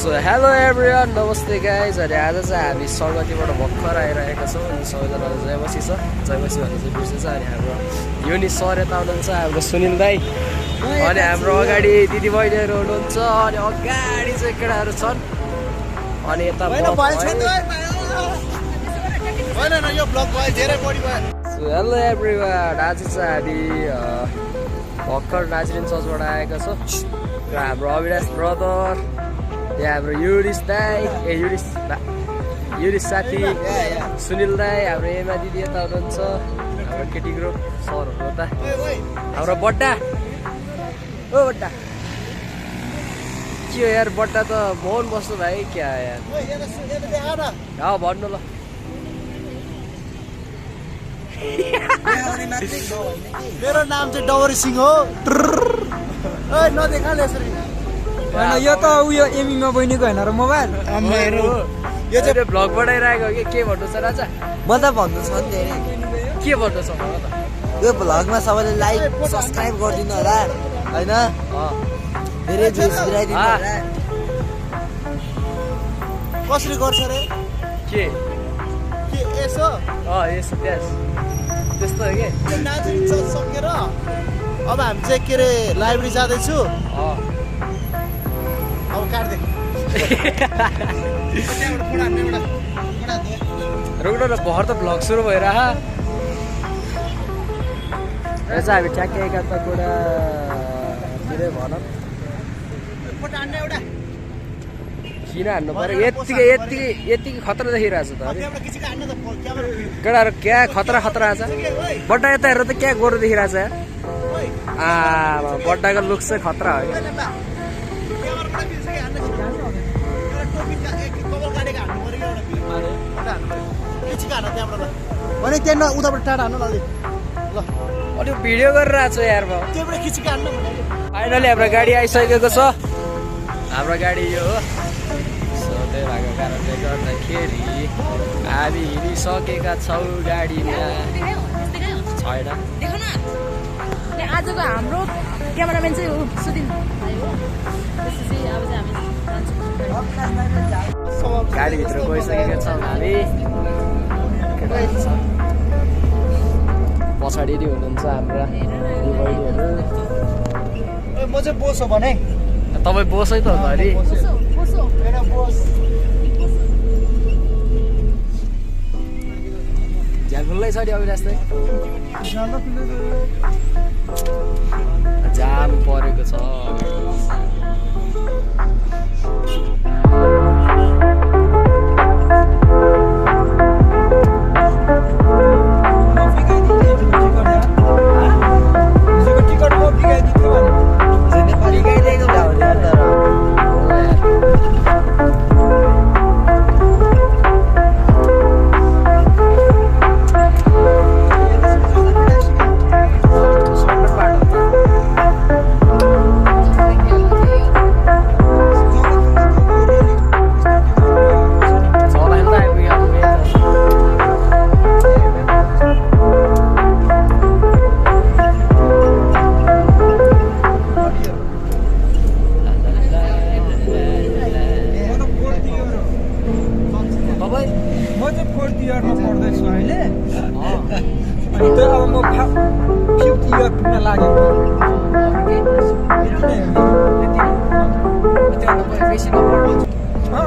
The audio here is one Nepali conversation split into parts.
सो हेलो एभ्रिवान, नमस्ते गाइज। अनि आज चाहिँ हामी सङ्गतिबाट भर्खर आइरहेका छौँ। अनि सबैजना जयमसी छ, जयमसी भन्ने चाहिँ बिर्सेछ। अनि हाम्रो युनि सर यता हुनुहुन्छ, हाम्रो सुनिल दाई, अनि हाम्रो अगाडि दिदी बहिनीहरू हुनुहुन्छ, अनि अगाडि चाहिँ केटाहरू छन्। अनि यता हेलो एभ्रिवान, आज चाहिँ हामी भर्खर नाजरिन चर्चबाट आएका छौँ र हाम्रो अविनाश ब्रदर, यहाँ हाम्रो युरिस दाई, युरिस साथी, सुनिल दाई, हाम्रो एमा दिदी यता हुनुहुन्छ, हाम्रो केटी ग्रुप सरहरू यता, हाम्रो बड्डा, ओ बड्डा के हो यार, बड्डा त मौन बस्नु भाइ, क्या यार भन्नु ल। मेरो नाम चाहिँ डवरी सिंह हो। नदेखाले यसरी होइन, यो त उयो एमीमा बहिनीको होइन र मोबाइल यो चाहिँ भ्लग बनाइरहेको के भन्नु छ राजा? म त भन्नु छ नि धेरै के भन्नु छ भन त। यो भ्लगमा सबैले लाइक सब्सक्राइब गरिदिनु होला होइन, धेरै भ्युज पुऱ्याइदिनु होला। कसरी गर्छ रे के यसो यसो त्यस्तो हो कि नाच्नु सकेर अब हामी चाहिँ के अरे लाइब्रेरी जाँदैछु। अब काट्दै रोक्नु न, भर त भ्लग सुरु भइरह। र चाहिँ हामी ठ्याक्कै एकान्त कुरा भनौँ, किन हान्नु पर्यो? यत्तिकै खतरा देखिरहेको छ त केटाहरू, क्या खतरा छ। बड्डा यता हेरेर त क्या गोरु देखिरहेछ यार। बड्डाको लुक्स चाहिँ खतरा हो। अनि त्यहाँ उताबाट टाढा हान्नु अलि ल। अनि भिडियो गरिरहेको छु यार म। त्यहाँबाट खिचिका हान्नु फाइनली हाम्रो गाडी आइसकेको छ। हाम्रो गाडी यो हो। त्यही भएको कारणले गर्दाखेरि हामी हिँडिसकेका छौँ गाडीमा। छैन आजको हाम्रो क्यामेराम्यान चाहिँ हो सुदिन। गाडीभित्र गइसकेका छौँ हामी। पछाडि नै हुनुहुन्छ हाम्रा बहिनीहरू। म चाहिँ बोस हो भने तपाईँ बोस है त हो नि। झ्याल खुल्लै छ नि अविनाश चाहिँ। जाम परेको छ।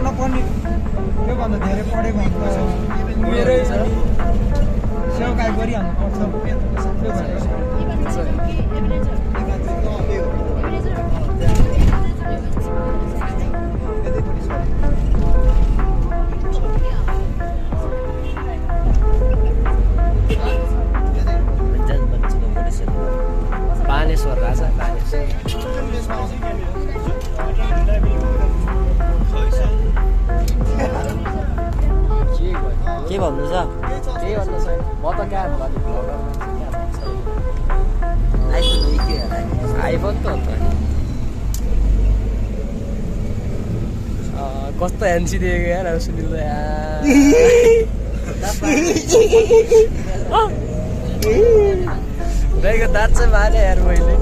नपर्ने त्योभन्दा धेरै पढेको हुन्छ। मेरै सेवाकाई गरिहाल्नु पर्छ। बानेश्वर राजा, बानेश्वर के भन्नु छ? के भन्नु छैन, म त कहाँ आइफोन त हो त। कस्तो एमसी दिएको यार सुनिल दाइको दाँत चाहिँ माने यार मैले।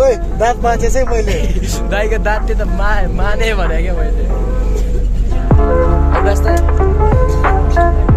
ओइ दाँत माछे चाहिँ मैले दाइको दाँत त्यो त माने भने क्या मैले। अभ्यास त